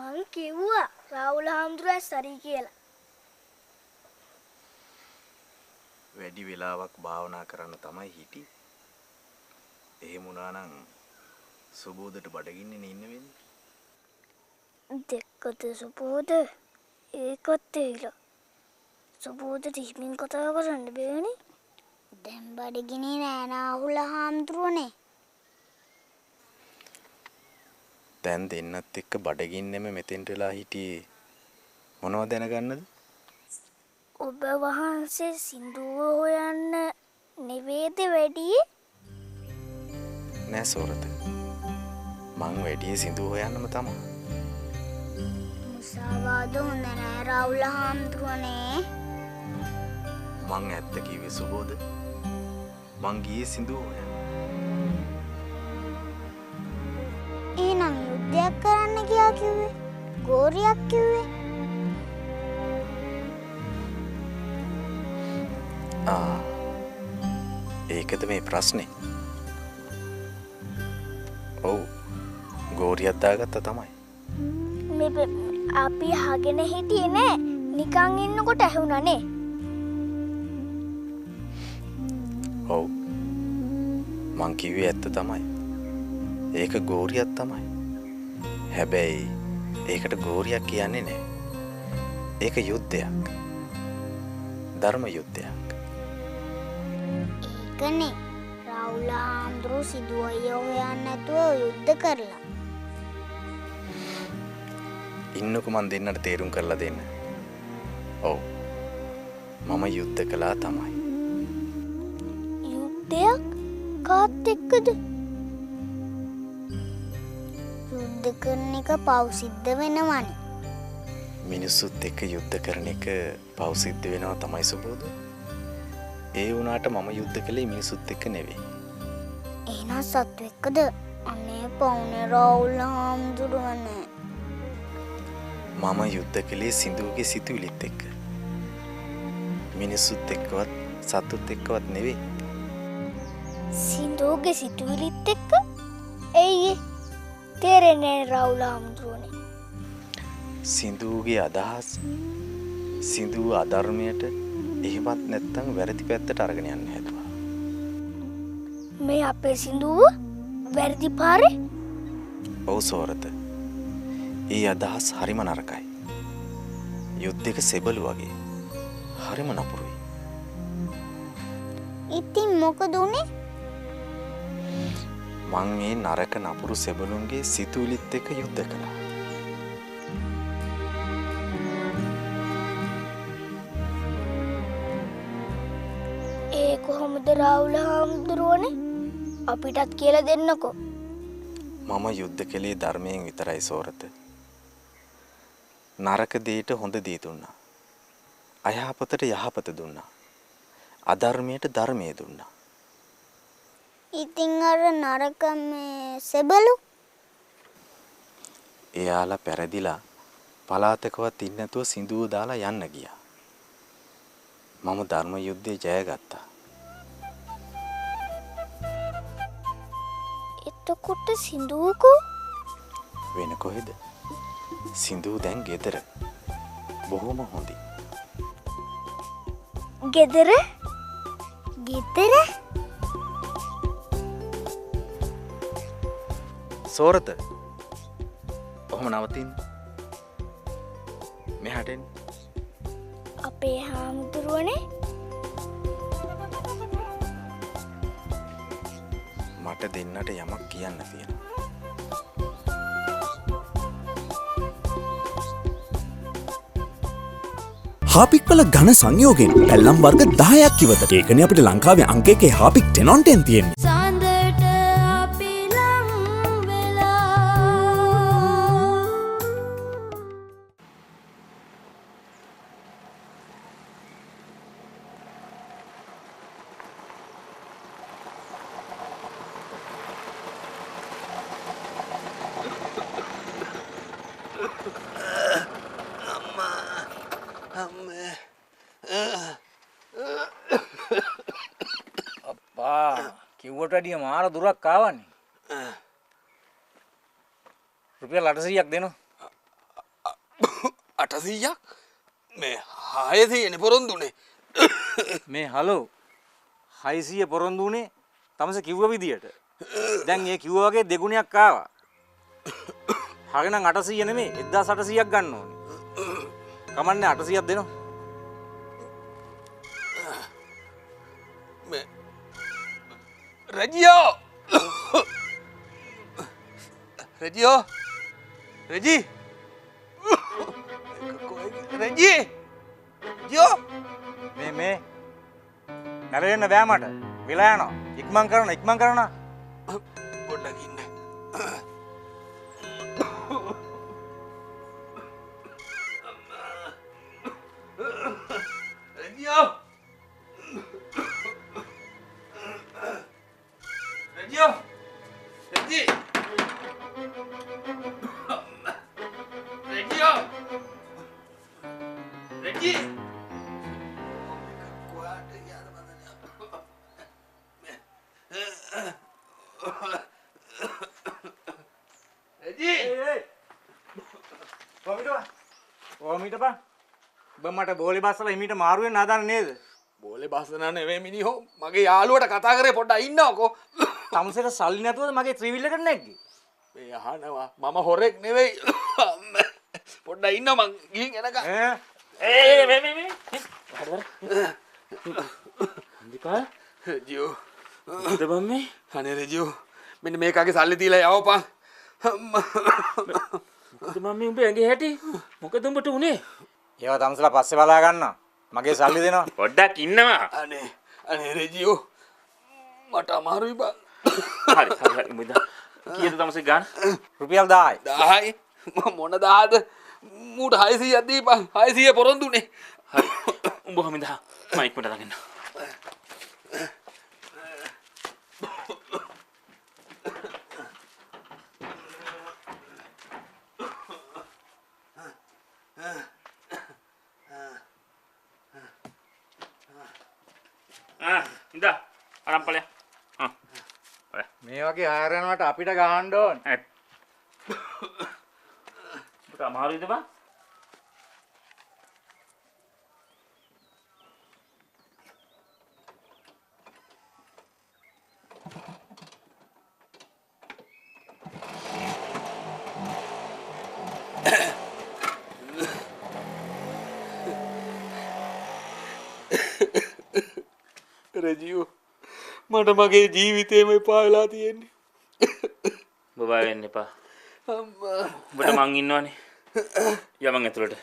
මං කිව්වා රාහුල හාමුදුරුවෝ සරි කියලා. වැඩි වෙලාවක් භාවනා කරන්න තමයි හිටියේ. එහෙම වුණා නම් සුබෝදට බඩගින්නේ ඉන්න වෙන්නේ. දෙක්කද සුබෝද ඒකත් ඒලා. සුබෝදට හිමින් කතා කරන්න බෑනේ. දැන් බඩගිනේ නෑ රාහුල හාමුදුරුවනේ. දැන් දෙන්නත් එක්ක බඩගින්නෙම මෙතෙන්ට වෙලා හිටියේ මොනවද දැනගන්නද? ඔබ වහන්සේ සින්දුව හොයන්න නෙවෙයිද වැඩි? නෑ සෝරත. මං වැඩි සින්දුව හොයන්නම තමයි. මුසාවාද හොඳ නෑ රාහුල හාමුදුරුවනේ. මං ඇත්ත කිව්වේ සුබෝද. මං ගියේ සින්දුව හොයන්න. එහෙනම් යුද්ධයක් කරන්න ගියා කිව්වේ? ගෝරියක් කිව්වේ? ඒකද මේ ප්‍රශ්නේ? ඔව්. ගෝරියක් දාගත්තා තමයි. මේ අපි අහගෙන හිටියේ නෑ. නිකන් ඉන්නකොට ඇහුණානේ. ඔව්. මං කිව්වේ ඇත්ත තමයි. ඒක ගෝරියක් තමයි. හැබැයි ඒකට ගෝරියක් කියන්නේ නෑ. ඒක යුද්ධයක්. ධර්ම යුද්ධයක්. ඒකනේ රාහුල හාමුදුරුවෝ සිදුවය හොයන්න නැතුව යුද්ධ කරලා. ඉන්නකො මන් දෙන්නට තේරුම් කරලා දෙන්න. ඔව්. මම යුද්ධ කළා තමයි. යුද්ධයක් කාත් එක්කද? යුද්ධ කරන එක පව් සිද්ධ වෙනවනේ. මිනිස්සුත් එක්ක යුද්ධ කරන එක පව් සිද්ධ වෙනවා තමයි සුබෝද. ඒ වුණාට මම යුද්ධ කළේ මිනිස්සුත් එක්ක නෙවෙයි. එහෙනම් සත්තු එක්කද? අනේ පවුනේ රාහුල හාමුදුරුවනේ. මම යුද්ධ කළේ සින්දුවගේ සිතුවිලිත් එක්ක. මිනිස්සුත් එක්කවත් සතුත් එක්කවත් නෙවෙයි. සින්දුවගේ සිතුවිලිත් එක්ක? එයි තේරෙන්නේ රාහුල හාමුදුරුවනේ. සින්දුවගේ අදහස් සින්දුව අධර්මයට එහෙමත් නැත්නම් වැරදි පැත්තට අරගෙන යන්න හැදුවා. මේ අපේ සින්දුව වැරදි පාරේ? ඔව් සෝරත. ඒ අදහස් හරිම නරකයි. යුද්ධයක සෙබළු වගේ. හරිම නපුරුයි. ඉතින් මොකද උනේ? මං මේ නරක නපුරු සෙබළුන්ගේ සිතුවිලිත් එක්ක යුද්ධ කළා. ඒ කොහොමද රාහුල හාමුදුරුවනේ? අපිටත් කියලා දෙන්නකෝ. මම යුද්ධ කළේ ධර්මයෙන් විතරයි සෝරත. නරක දෙයට හොඳ දේ දුන්නා. අයහපතට යහපත දුන්නා. අධර්මයට ධර්මය දුන්නා. ඉතින් අර නරක මේ සෙබළු එයාලා පෙරදිලා පලාතකවත් ඉන්නේ නැතුව සින්දුව දාලා යන්න ගියා. මම ධර්ම යුද්ධේ ජයගත්තා. එතකොට සින්දුවකෝ වෙන කොහෙද? සින්දුව දැන් ගෙදර. බොහොම හොඳයි. ගෙදර? ගෙදර? සෝරත. ඔහොම නවතින්න. මෙහාට එන්න. අපේ හාමුදුරුවනේ මට දෙන්නට යමක් කියන්න තියෙනවා. හාපික් වල ඝන සංයෝගයෙන් පැල්ලම් වර්ග 10ක් ඉවතට. ඒකනේ අපිට ලංකාවේ අංක 1 හාපික් 10 on 10 තියෙන්නේ. සඳට අපි ලං වෙලා අප්පා කිව්වට වැඩිය මාර දුරක් ආවන්නේ. රුපියල් 800ක් දෙනවා. 800ක් මේ 600 පොරොන්දුනේ. මේ හලෝ 600 පොරොන්දු උනේ තමස කිව්ව විදියට. දැන් ඒ කිව්වා වගේ දෙගුණයක් ආවා. හරිනම් 800 නෙමෙයි 1800ක් ගන්න ඕනේ. කමන්නේ 800ක් දෙනවා. මේ රජියෝ රජියෝ රජි රජි රජියෝ මේ නැරෙන්න බෑ මට. වෙලා යනවා. ඉක්මන් කරන. පොඩ්ඩක් ඉන්න. රජියෝ රජියෝ රජි රජියෝ රජි කොහාට යාද රජි කොමිටපා ඔබ මට බෝලි බස්සලා හිමීට මාරු වෙන්න හදන නේද? බෝලේ බස්සන නෙවෙයි මිනිහෝ මගේ යාළුවට කතා කරේ පොඩ්ඩක් ඉන්නවකෝ. තමසේට සල්ලි නැතුවද මගේ ත්‍රිවිල් එකට නැග්ගේ? මේ අහනවා මම හොරෙක් නෙවෙයි. පොඩ්ඩක් ඉන්න මං ගිහින් එනකම්. මේ දීපා රජියෝ මොකද බම් මේ? අනේ රජියෝ මෙන්න මේකගේ සල්ලි දීලා යවපන්. මොකද මම මේ උඹ ඇඟේ හැටි? මොකද උඹට උනේ? ඒවා තමසලා පස්සේ බලා ගන්නවා. මගේ සල්ලි දෙනවා. පොඩ්ඩක් ඉන්නවා. අනේ රජියෝ මට අමාරුයි බං. හරි උඹ කීයද තමසේ ගන්න? රුපියල් 10යි. 10යි මොන 10ද? මූට 600ක් දීපන්. 600 පොරොන්දුනේ. හරි උඹ හමිදා මම ඉක්මනට දාගෙන. ඉඳා අරන් මේ වගේ හයර යනවට අපිට ගහන්න ඕනේ. ඔබට අමාරුයිද බං? රජියෝ මට මගේ ජීවිතේම එපා වෙලා තියෙන්නේ. බය වෙන්න එපා. අම්මා ඔබට මං ඉන්නවනේ. යමන් ඇතුළට.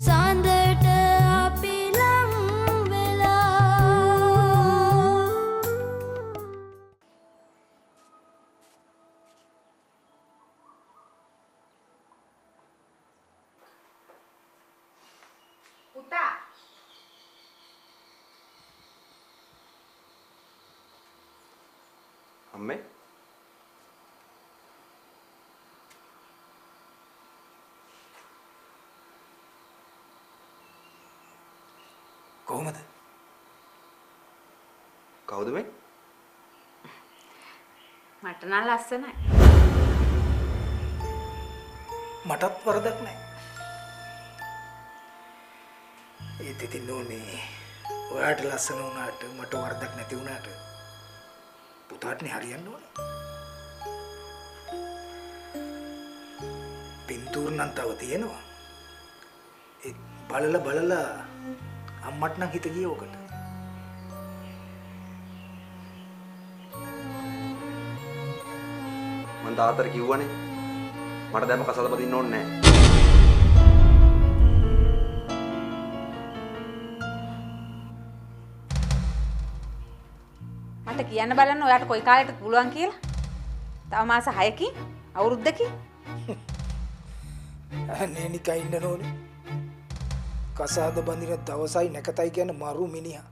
සඳට අපි ලං වෙලා පුතා අම්මේ කොහොමද? කවුද මේ? මට නම් ලස්සනයි. මටත් වරදක් නැහැ. ඒත් ඉතින් නෝනේ ඔයාට ලස්සන වුණාට මට වරදක් නැති වුණාට පුතාටනේ හරියන්න ඕනේ. පින්තූර නම් තව තියෙනවා. ඒ බලලා අම්මට නම් හිත ගියේ ඔකට. මං තාත්තට කිව්වනේ මට දැම්ම කසාද බදින්න ඕනේ නැහැ. මට කියන්න බලන්න ඔයාට කොයි කාලෙටද පුළුවන් කියලා. තව මාස 6කින් අවුරුද්දකින්. අනේ නිකන් ඉන්න නෝනේ. කසාද බඳින දවසයි නැකතයි කියන මරු මිනිහා.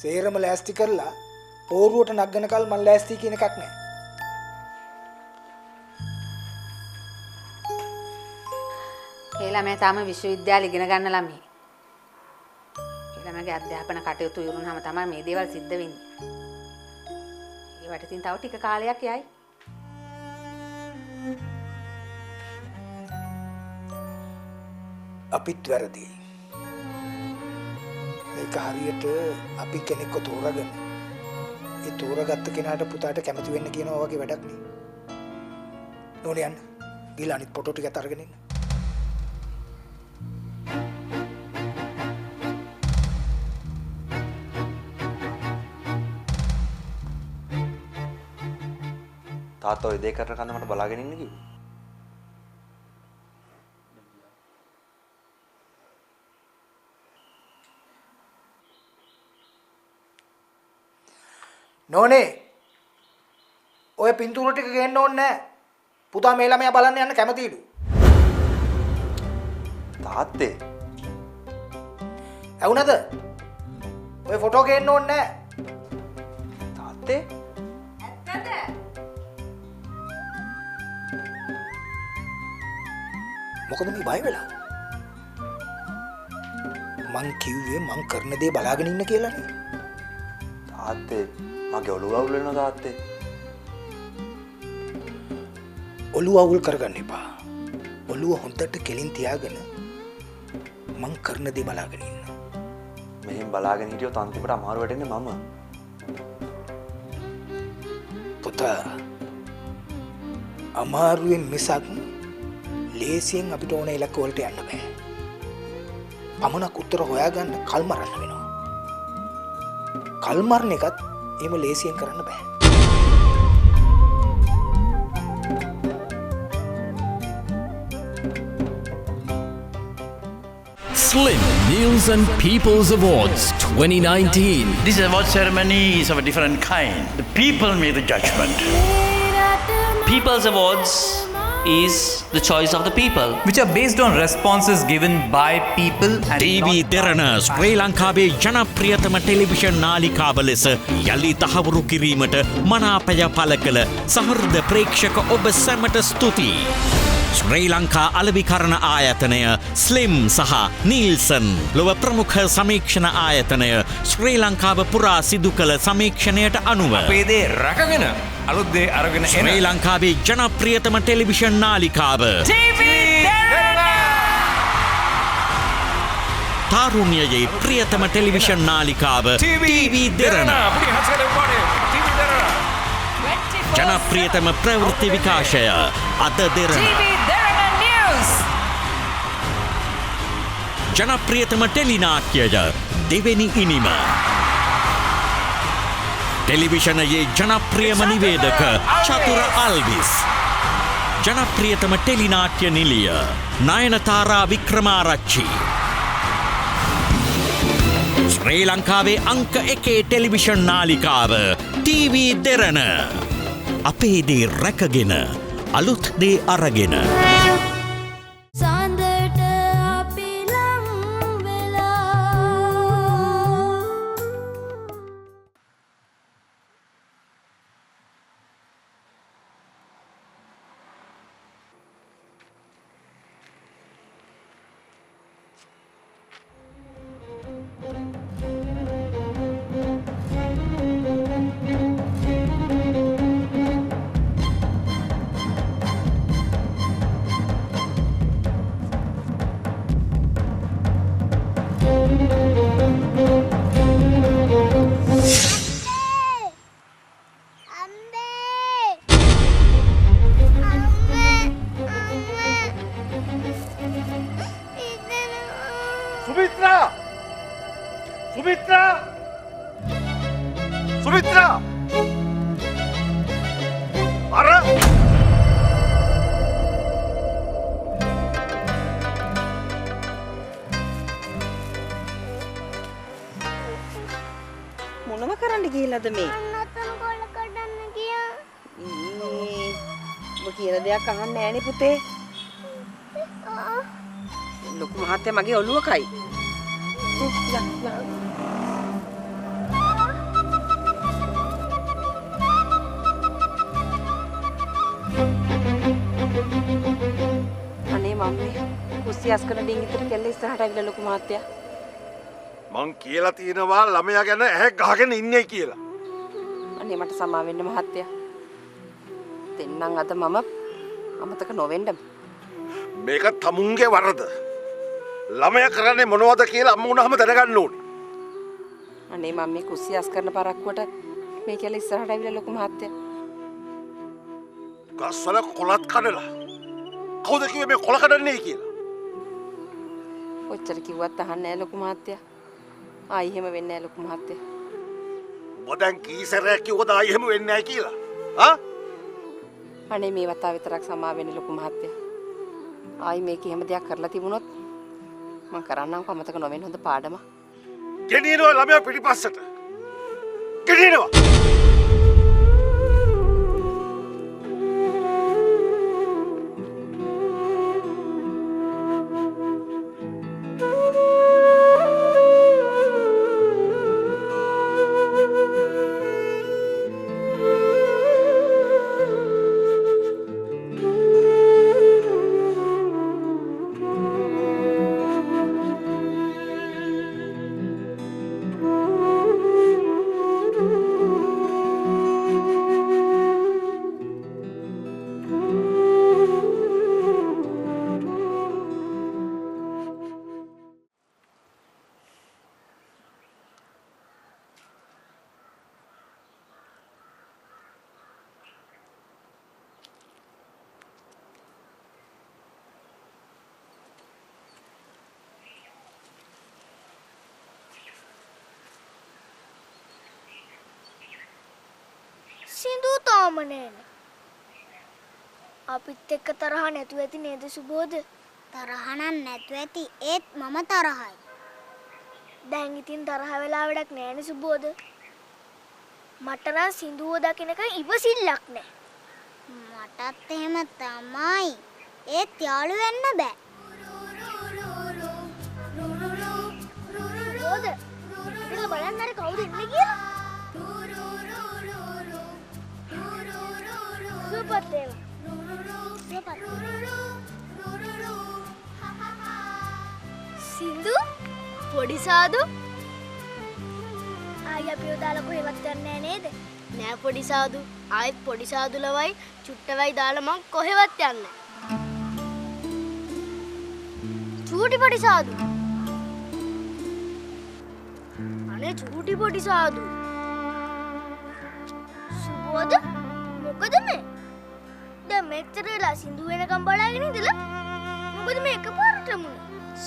සේරම ලෑස්ති කරලා පෝරුවට නගනකල් මං ලෑස්ති කියන එකක් නැහැ. ඒ ළමයා තාම විශ්වවිද්‍යාලේ ඉගෙන ගන්න ළමයි. ඒ ළමයාගේ අධ්‍යාපන කටයුතු ඉවරුනහම තමයි මේ දේවල් සිද්ධ වෙන්නේ. ඒවට ඉතින් තව ටික කාලයක් යයි. අපිත් වැරදි. ඒක හරියට අපි කෙනෙක්ව තෝරාගෙන ඒ තෝරාගත්ත කෙනාට පුතාට කැමති වෙන්න කියනවා වගේ වැඩක් නේ. නෝනේ යන්න. ගිහලා අනිත් ෆොටෝ ටිකත් අරගෙන ඉන්න. තාත්තා ඔය දෙක කරන කන්න මට බලාගෙන ඉන්න කිව්වේ. නෝනේ ඔය පින්තූර ටික ගේන්න ඕනේ නැහැ. පුතා මේ ළමයා බලන්න යන්න කැමතිලු. තාත්තේ ඇහුණද? ඔය ෆොටෝ ගේන්න ඕනේ නැහැ. තාත්තේ මොකද මේ බය වෙලා? මං කිව්වේ මං කරන දේ බලාගෙන ඉන්න කියලා නේ. තාත්තේ මගේ ඔළුව අවුල් වෙනවා තාත්තේ. ඔළුව අවුල් කරගන්න එපා. ඔළුව හොඳට කෙලින් තියාගෙන මං කරන දේ බලාගෙන ඉන්න. මෙහෙම බලාගෙන හිටියොත් අන්තිමට අමාරු වෙන්නේ මම. පුතා අමාරුවෙන් මිසක් ලේසියෙන් අපිට ඕන ඉලක්ක වලට යන්න බෑ. පමණක් උත්තර හොයාගන්න කල් මරන්න වෙනවා. කල් මරණ එකත් එහෙම ලේසියෙන් කරන්න බෑ. Slim Meals and People's Awards 2019. This award ceremony is of a different kind. The people make the judgment. People's Awards is the choice of the people, which are based on responses given by people and TV දෙරණ ශ්‍රී ලංකාවේ ජනප්‍රියතම television නාලිකාව ලෙස යළි තහවුරු කිරීමට මනාපය පළ කළ සහෘද ප්‍රේක්ෂක ඔබ සැමට ස්තුතියි. ශ්‍රී ලංකා අලෙවිකරණ ආයතනය ස්ලිම් සහ නීල්සන් ලොව ප්‍රමුඛ සමීක්ෂණ ආයතනය ශ්‍රී ලංකාව පුරා සිදු කළ සමීක්ෂණයට අනුව අපේ දේ රැකගෙන අලුත් දේ අරගෙන එන ශ්‍රී ලංකාවේ ජනප්‍රියතම ටෙලිවිෂන් නාලිකාව තාරුණ්‍යයේ ප්‍රියතම ටෙලිවිෂන් නාලිකාව TV දෙරණ ජනප්‍රියතම ප්‍රවෘත්ති විකාශය අද දෙරණ ජනප්‍රියතම ටෙලිනාට්‍යය දෙවෙනි ඉනිම ටෙලිවිෂනයේ ජනප්‍රියම නිවේදක චතුර අල්විස් ජනප්‍රියතම ටෙලිනාට්‍ය නිලිය නයනතාරා වික්‍රමාරච්චි ශ්‍රී ලංකාවේ අංක 1 ටෙලිවිෂන් නාලිකාව TV දෙරණ අපේ දේ රැකගෙන අලුත් දේ අරගෙන මොනව කරන්න ගිහිල්ලාද මේ? අන්නතන කොල්ල කඩන්න ගියා. ඔබ කියන දෙයක් අහන්නේ නෑනේ පුතේ. ලොකු මහත්තයා මගේ ඔළුව කයි. අනේ මම්මේ කුස්සියස් කරන ඩිංගිතට කෙල්ල ඉස්සරහට ඇවිල්ලා ලොකු මහත්තයා මං කියලා තියෙනවා ළමයා ගැන ඇහැ ගහගෙන ඉන්නේ කියලා. අනේ මට සමා වෙන්න මහත්තයා. දෙන්නම් අද මම අමතක නොවෙන්න. මේක තමුන්ගේ වරද. ළමයා කරන්නේ මොනවද කියලා අම්ම උනහම දැනගන්න ඕනේ. අනේ මම මේ කුස්සියස් කරන පරක්කුවට මේ කියලා ඉස්සරහට ඇවිල්ලා ලොකු මහත්තයා. ගස්වල කොලත් කඩලා. කවුද කිව්වේ මේ කොල කඩන්නේ කියලා? ඔච්චර කිව්වත් අහන්නේ නැහැ ලොකු මහත්තයා. ආයි එහෙම වෙන්නේ නැහැ ලොකු මහත්තයා. ඔබ දැන් කීසරයක් කිව්වද ආයි එහෙම වෙන්නේ නැහැ කියලා? ආ? අනේ මේ වතාව විතරක් සමා වෙන්න ලොකු මහත්තයා. ආයි මේක එහෙම දෙයක් කරලා තිබුණොත් මම කරන්නම් කොමතක නොවෙන්න හොඳ පාඩම. ගෙනියනවා ළමයා පිටිපස්සට. ගෙනියනවා. සින්දු තාම නෑනේ. අපිත් එක්ක තරහ නැතුව ඇති නේද සුබෝධ? තරහ නම් නැතුව ඇති ඒත් මම තරහයි. දැන් ඉතින් තරහ වෙලා වැඩක් නෑනේ සුබෝධ. මට නම් සින්දුව දකින්නක ඉවසිල්ලක් නෑ. මටත් එහෙම තමයි. ඒත් යාළු වෙන්න බෑ. සුබෝධ, ඉතින් බලන්න අර කවුද ඉන්නේ කියලා? සුපත් දේව. සුපත්. සින්දු පොඩි සාදු ආයි අපි උදාලා කොහෙවත් යන්නේ නේද? නෑ පොඩි සාදු. ආයෙත් පොඩි සාදු ලවයි චුට්ටවයි දාලා මං කොහෙවත් යන්නේ. චූටි පොඩි සාදු. අනේ චූටි පොඩි සාදු. සුබෝධ මොකද මේ? දැන් මෙච්චර වෙලා සින්දු වෙනකම් බලාගෙන ඉඳලා මොකද මේ එකපාරටම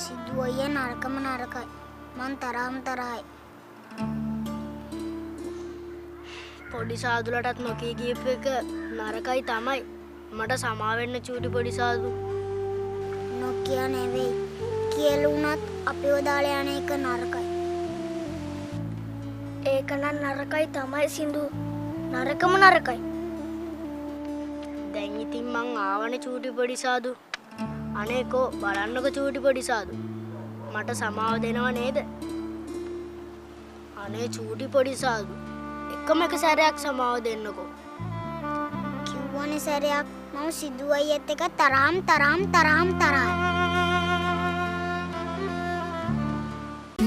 සින්දු අයියා නරකම නරකයි. මං තරහම තරහයි. පොඩි සාදුලටත් නොකී ගියපු එක නරකයි තමයි. මට සමා වෙන්න චූටි පොඩි සාදු. නොකිය නෙවෙයි. කියලා වුණත් අපිව දාලා යන එක නරකයි. ඒක නම් නරකයි තමයි සින්දු. නරකම නරකයි. දැන් ඉතින් මං ආවනේ චූටි පොඩි සාදු. අනේකෝ බලන්නකො චූටි පොඩි සාදු. මට සමාව දෙනව නේද? අනේ චූටි පොඩි සාදු. එකම එක සැරයක් සමාව දෙන්නකෝ. කිව්වනේ සැරයක් මම සින්දු අයියත් එක්ක තරහම් තරහයි.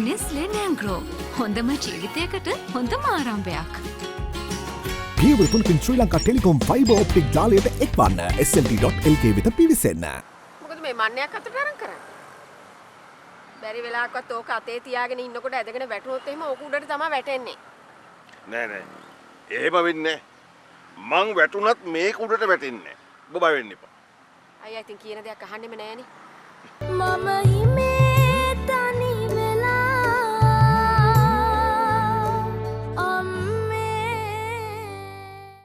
නෙස්ලේ නැංග්‍රෝ හොඳම ජීවිතයකට හොඳම ආරම්භයක්. පියවරතුනකින් ශ්‍රී Lanka Telecom fibre optic ජාලයට එක්වන්න SLT.lk වෙත පිවිසෙන්න. මොකද මේ මන්නයක් අතට අරන් කරන්නේ? බැරි වෙලාවකවත් ඕක අතේ තියාගෙන ඉන්නකොට ඇදගෙන වැටුනොත් එහෙම ඕක උඩට තමයි වැටෙන්නේ. නෑ. එහෙම වෙන්නේ මං වැටුනත් මේක උඩට වැටෙන්නේ නෑ. ඔබ බය වෙන්න එපා. අයියා ඉතින් කියන දේක් අහන්නෙම නෑනේ. මම හිමේ